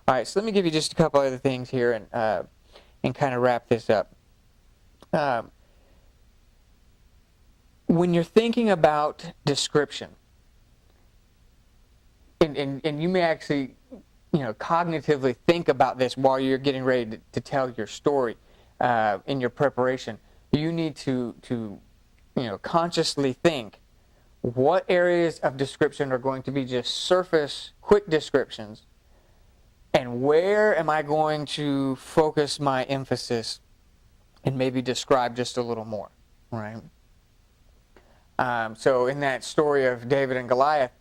All right, so let me give you just a couple other things here and kind of wrap this up. When you're thinking about description, and you may actually, cognitively think about this while you're getting ready to tell your story in your preparation, you need to consciously think what areas of description are going to be just surface, quick descriptions, and where am I going to focus my emphasis and maybe describe just a little more, right? So in that story of David and Goliath,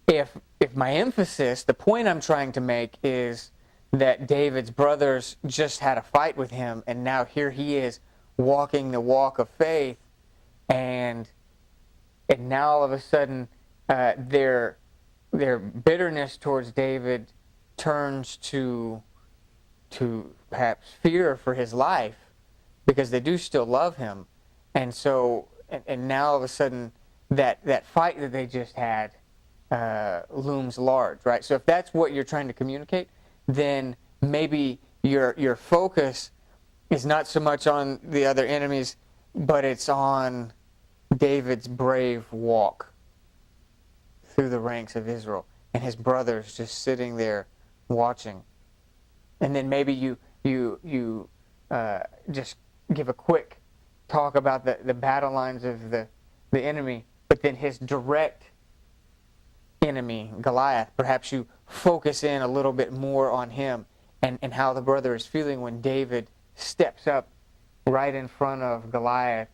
if my emphasis, the point I'm trying to make is that David's brothers just had a fight with him, and now here he is walking the walk of faith, and now all of a sudden their bitterness towards David turns to perhaps fear for his life, because they do still love him, and so and now all of a sudden that fight that they just had looms large, right? So if that's what you're trying to communicate, then maybe your focus is not so much on the other enemies, but it's on David's brave walk through the ranks of Israel and his brothers just sitting there watching. And then maybe you just give a quick talk about the battle lines of the enemy, but then his direct enemy, Goliath, perhaps you focus in a little bit more on him and how the brother is feeling when David steps up right in front of Goliath,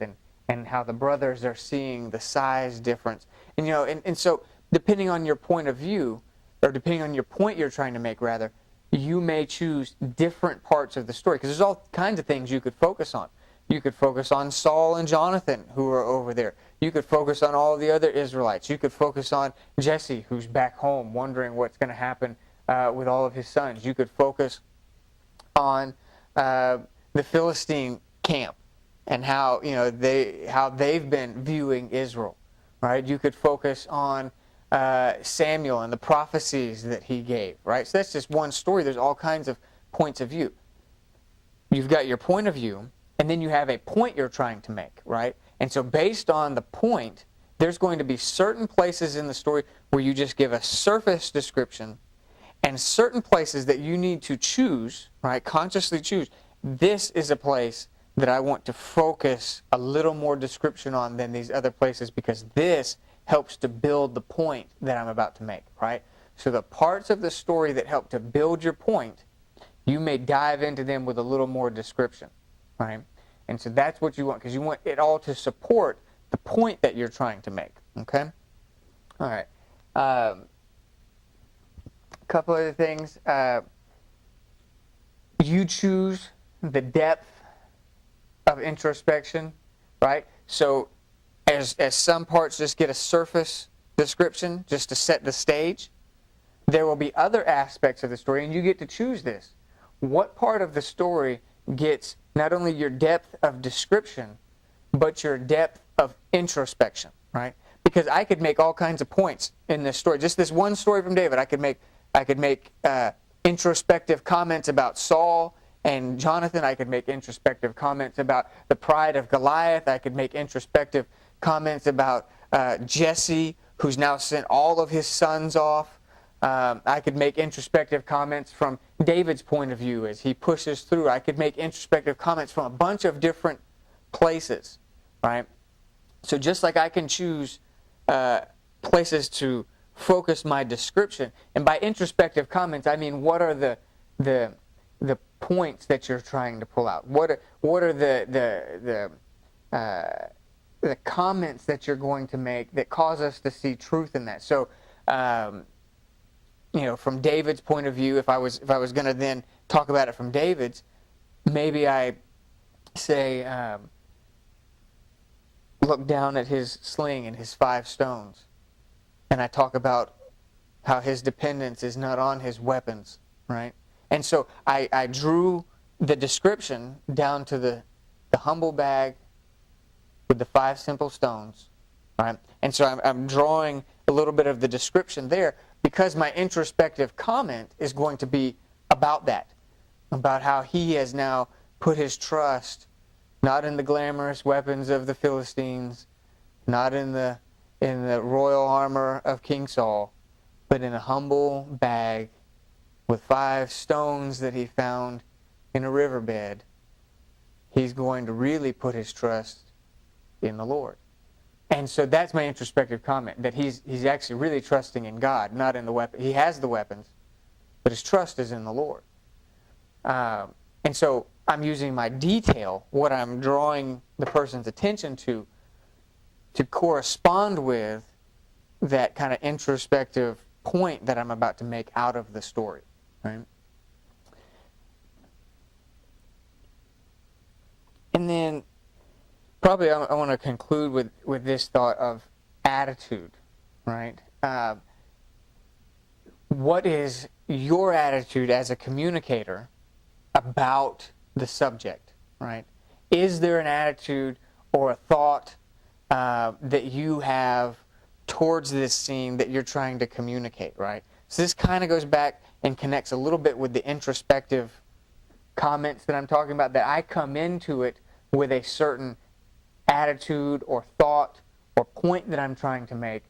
and how the brothers are seeing the size difference. And and so depending on your point of view, or depending on your point you're trying to make rather, you may choose different parts of the story, because there's all kinds of things you could focus on. You could focus on Saul and Jonathan, who are over there. You could focus on all the other Israelites. You could focus on Jesse, who's back home, wondering what's going to happen with all of his sons. You could focus on the Philistine camp and how they've been viewing Israel, right? You could focus on Samuel and the prophecies that he gave, right? So that's just one story. There's all kinds of points of view. You've got your point of view, and then you have a point you're trying to make, right? And so based on the point, there's going to be certain places in the story where you just give a surface description, and certain places that you need to choose, right? Consciously choose. This is a place that I want to focus a little more description on than these other places, because this helps to build the point that I'm about to make, right? So the parts of the story that help to build your point, you may dive into them with a little more description, right? And so that's what you want, because you want it all to support the point that you're trying to make, okay? All right. A couple other things. You choose the depth of introspection, right? So as some parts just get a surface description just to set the stage, there will be other aspects of the story, and you get to choose this. What part of the story gets not only your depth of description, but your depth of introspection, right? Because I could make all kinds of points in this story. Just this one story from David, I could make introspective comments about Saul and Jonathan. I could make introspective comments about the pride of Goliath. I could make introspective comments about Jesse, who's now sent all of his sons off. I could make introspective comments from David's point of view as he pushes through. I could make introspective comments from a bunch of different places, right? So just like I can choose places to focus my description, and by introspective comments, I mean what are the points that you're trying to pull out? What are the comments that you're going to make that cause us to see truth in that? So, from David's point of view, if I was going to then talk about it from David's, maybe I say, look down at his sling and his 5 stones, and I talk about how his dependence is not on his weapons, right? And so I drew the description down to the humble bag with the 5 simple stones, right? And so I'm drawing a little bit of the description there, because my introspective comment is going to be about that, about how he has now put his trust not in the glamorous weapons of the Philistines, not in the royal armor of King Saul, but in a humble bag with 5 stones that he found in a riverbed. He's going to really put his trust in the Lord. And so that's my introspective comment, that he's actually really trusting in God, not in the weapon. He has the weapons, but his trust is in the Lord. And so I'm using my detail, what I'm drawing the person's attention to correspond with that kind of introspective point that I'm about to make out of the story. Right? And then probably I want to conclude with this thought of attitude. Right? What is your attitude as a communicator about the subject? Right? Is there an attitude or a thought that you have towards this scene that you're trying to communicate, right? So this kind of goes back and connects a little bit with the introspective comments that I'm talking about, that I come into it with a certain attitude or thought or point that I'm trying to make.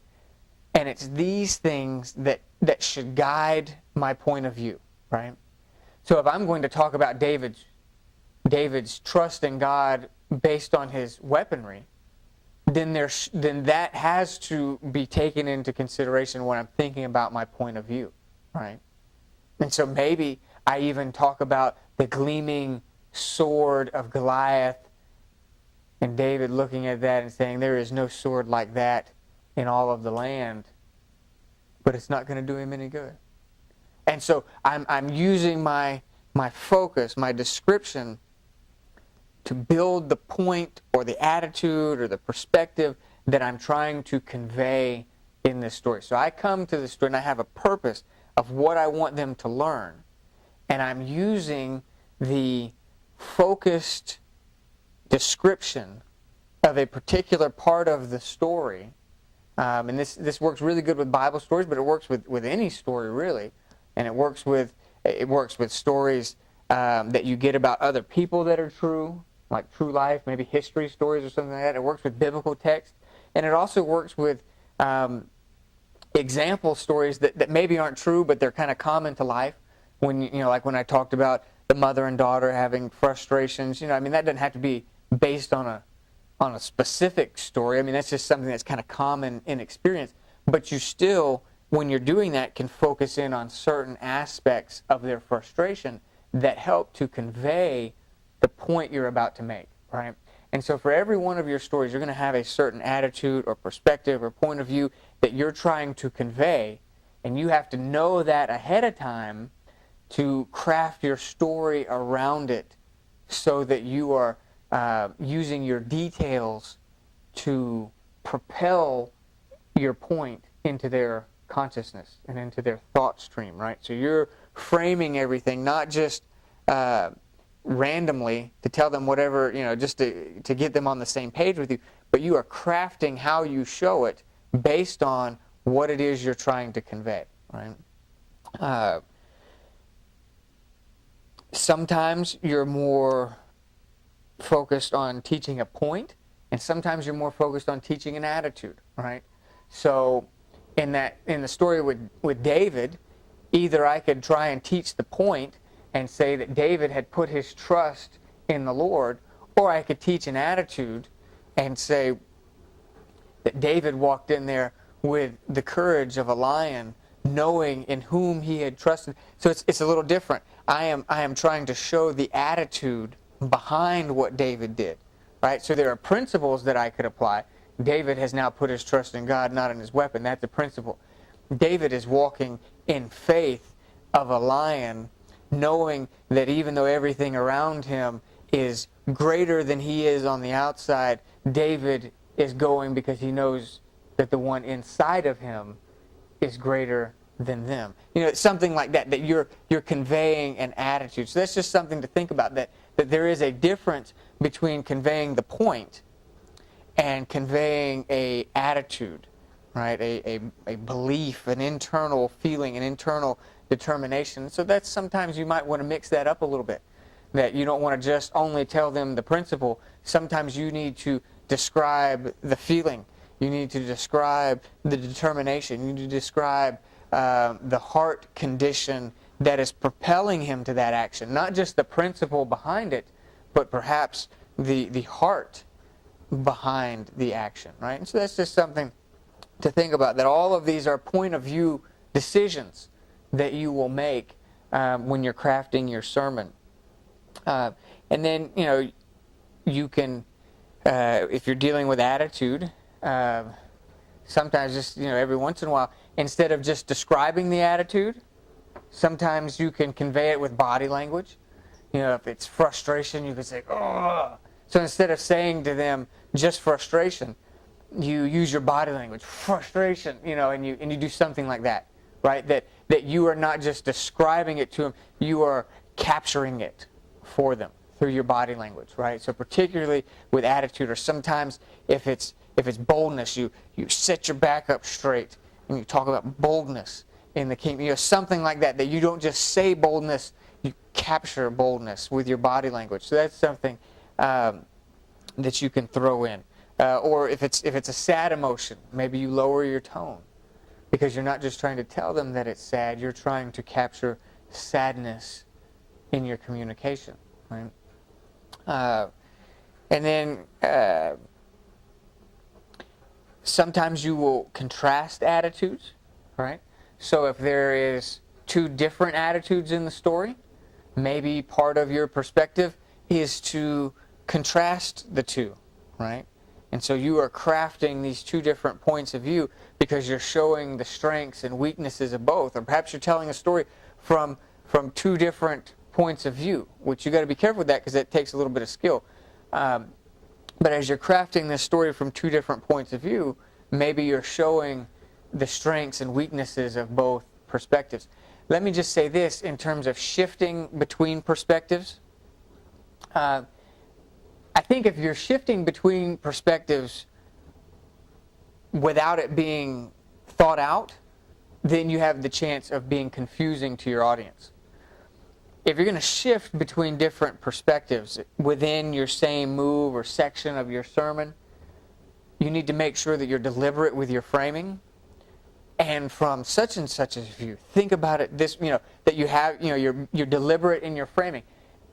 And it's these things that should guide my point of view, right? So if I'm going to talk about David's trust in God based on his weaponry, then that has to be taken into consideration when I'm thinking about my point of view, right? And so maybe I even talk about the gleaming sword of Goliath, and David looking at that and saying, there is no sword like that in all of the land, but it's not going to do him any good. And so I'm using my focus, my description, to build the point or the attitude or the perspective that I'm trying to convey in this story. So I come to the story and I have a purpose of what I want them to learn. And I'm using the focused description of a particular part of the story. And this works really good with Bible stories, but it works with any story really. And it works with stories that you get about other people that are true, like true life, maybe history stories or something like that. It works with biblical text. And it also works with example stories that maybe aren't true, but they're kind of common to life. Like when I talked about the mother and daughter having frustrations, that doesn't have to be based on a specific story. That's just something that's kind of common in experience. But you still, when you're doing that, can focus in on certain aspects of their frustration that help to convey the point you're about to make, right? And so for every one of your stories, you're going to have a certain attitude or perspective or point of view that you're trying to convey, and you have to know that ahead of time to craft your story around it so that you are using your details to propel your point into their consciousness and into their thought stream, right? So you're framing everything, not just randomly to tell them whatever, just to get them on the same page with you, but you are crafting how you show it based on what it is you're trying to convey, right? Sometimes you're more focused on teaching a point, and sometimes you're more focused on teaching an attitude, right? So in the story with David, either I could try and teach the point and say that David had put his trust in the Lord, or I could teach an attitude and say that David walked in there with the courage of a lion, knowing in whom he had trusted. So it's a little different. I am trying to show the attitude behind what David did, right? So there are principles that I could apply. David has now put his trust in God, not in his weapon. That's a principle. David is walking in faith of a lion, knowing that even though everything around him is greater than he is on the outside, David is going because he knows that the one inside of him is greater than them. It's something like that you're conveying an attitude. So that's just something to think about, that there is a difference between conveying the point and conveying a attitude, right? A belief, an internal feeling, an internal determination. So that's sometimes you might want to mix that up a little bit, that you don't want to just only tell them the principle. Sometimes you need to describe the feeling. You need to describe the determination. You need to describe the heart condition that is propelling him to that action. Not just the principle behind it, but perhaps the heart behind the action, right? And so that's just something to think about, that all of these are point of view decisions that you will make when you're crafting your sermon. And then, you can, if you're dealing with attitude, sometimes just, every once in a while, instead of just describing the attitude, sometimes you can convey it with body language. If it's frustration, you could say, "Oh." So instead of saying to them just frustration, you use your body language, frustration, and you do something like that, right? That you are not just describing it to them, you are capturing it for them through your body language, right? So particularly with attitude, or sometimes if it's boldness, you set your back up straight and you talk about boldness in the kingdom, something like that. That you don't just say boldness, you capture boldness with your body language. So that's something that you can throw in. Or if it's a sad emotion, maybe you lower your tone, because you're not just trying to tell them that it's sad, you're trying to capture sadness in your communication, right? And then sometimes you will contrast attitudes, right? So if there is two different attitudes in the story, maybe part of your perspective is to contrast the two, right? And so you are crafting these two different points of view because you're showing the strengths and weaknesses of both. Or perhaps you're telling a story from two different points of view, which you got to be careful with that because it takes a little bit of skill. But as you're crafting this story from two different points of view, maybe you're showing the strengths and weaknesses of both perspectives. Let me just say this in terms of shifting between perspectives. I think if you're shifting between perspectives without it being thought out, then you have the chance of being confusing to your audience. If you're going to shift between different perspectives within your same move or section of your sermon, you need to make sure that you're deliberate with your framing. And from such and such a view, think about it this, that you have, you're deliberate in your framing.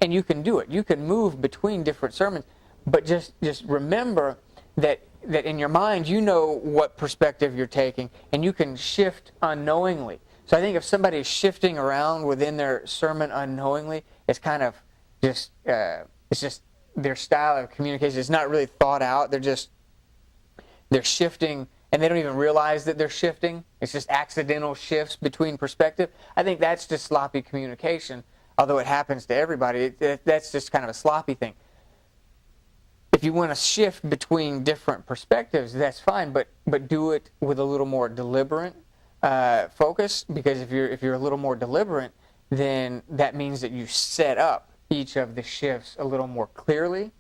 And you can do it. You can move between different sermons, but just remember that in your mind you know what perspective you're taking, and you can shift unknowingly. So I think if somebody is shifting around within their sermon unknowingly, it's kind of just it's just their style of communication. It's not really thought out. They're shifting, and they don't even realize that they're shifting. It's just accidental shifts between perspective. I think that's just sloppy communication. Although it happens to everybody, that's just kind of a sloppy thing. If you want to shift between different perspectives, that's fine, but do it with a little more deliberate focus. Because if you're a little more deliberate, then that means that you set up each of the shifts a little more clearly.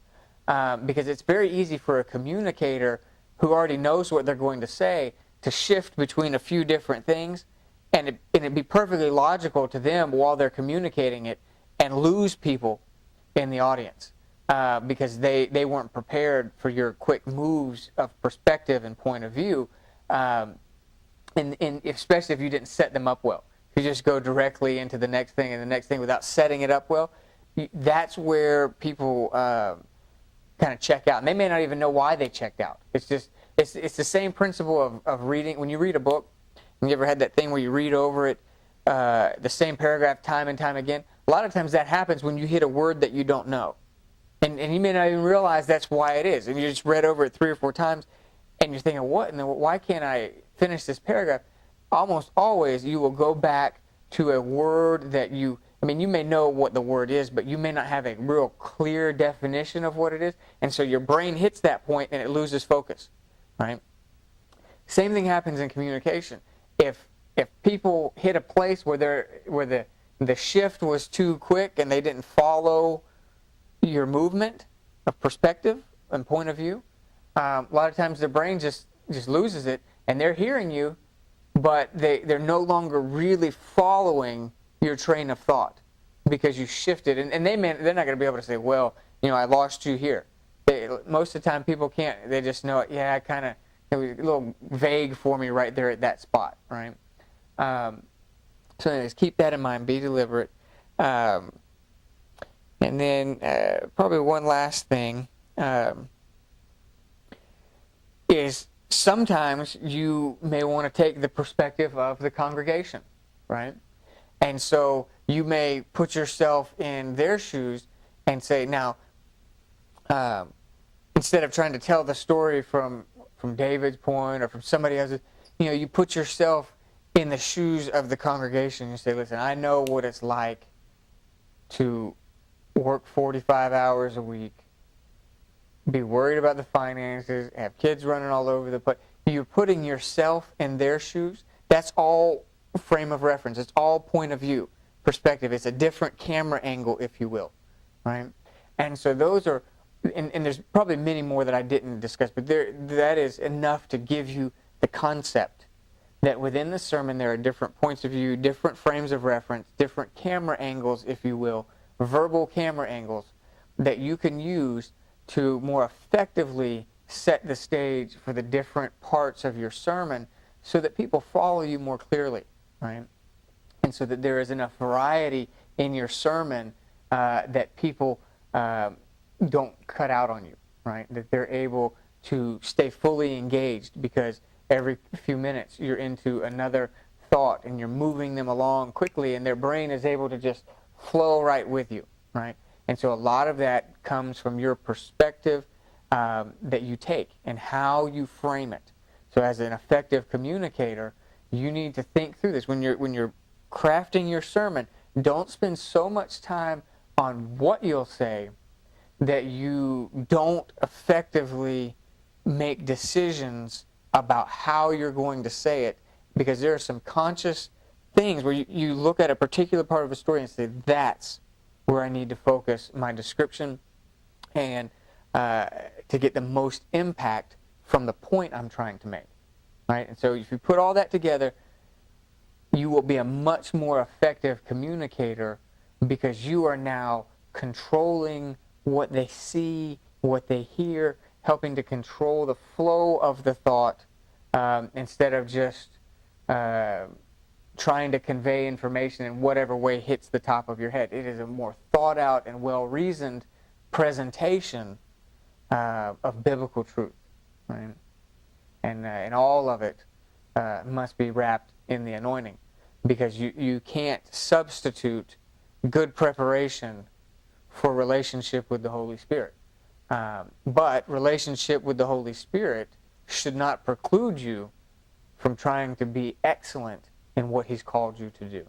Because it's very easy for a communicator who already knows what they're going to say to shift between a few different things. And it'd be perfectly logical to them while they're communicating it and lose people in the audience because they weren't prepared for your quick moves of perspective and point of view, and especially if you didn't set them up well. If you just go directly into the next thing and the next thing without setting it up well, that's where people kind of check out. And they may not even know why they checked out. It's the same principle of reading. When you read a book, you ever had that thing where you read over it, the same paragraph time and time again? A lot of times that happens when you hit a word that you don't know. And you may not even realize that's why it is. And you just read over it 3 or 4 times, and you're thinking, why can't I finish this paragraph? Almost always you will go back to a word that you may know what the word is, but you may not have a real clear definition of what it is. And so your brain hits that point and it loses focus, right? Same thing happens in communication. If people hit a place where the shift was too quick and they didn't follow your movement of perspective and point of view, a lot of times their brain just loses it, and they're hearing you, but they're no longer really following your train of thought because you shifted. And they're not going to be able to say, well, I lost you here. Most of the time people can't. They just know, yeah, it was a little vague for me right there at that spot, right? So anyways, keep that in mind. Be deliberate. And then probably one last thing is sometimes you may want to take the perspective of the congregation, right? And so you may put yourself in their shoes and say, now, instead of trying to tell the story from David's point or from somebody else's, you put yourself in the shoes of the congregation. You say, listen, I know what it's like to work 45 hours a week, be worried about the finances, have kids running all over the place. You're putting yourself in their shoes. That's all frame of reference. It's all point of view, perspective. It's a different camera angle, if you will, right? And so those are, and there's probably many more that I didn't discuss, but that is enough to give you the concept that within the sermon there are different points of view, different frames of reference, different camera angles, if you will, verbal camera angles that you can use to more effectively set the stage for the different parts of your sermon so that people follow you more clearly, right? And so that there is enough variety in your sermon that people don't cut out on you, right? That they're able to stay fully engaged because every few minutes you're into another thought and you're moving them along quickly and their brain is able to just flow right with you, right? And so a lot of that comes from your perspective that you take and how you frame it. So as an effective communicator, you need to think through this. When you're crafting your sermon, don't spend so much time on what you'll say that you don't effectively make decisions about how you're going to say it, because there are some conscious things where you look at a particular part of a story and say, that's where I need to focus my description and to get the most impact from the point I'm trying to make, right? And so if you put all that together, you will be a much more effective communicator because you are now controlling what they see, what they hear, helping to control the flow of the thought instead of just trying to convey information in whatever way hits the top of your head. It is a more thought out and well-reasoned presentation of biblical truth, right? And all of it must be wrapped in the anointing, because you can't substitute good preparation for relationship with the Holy Spirit. But relationship with the Holy Spirit should not preclude you from trying to be excellent in what He's called you to do.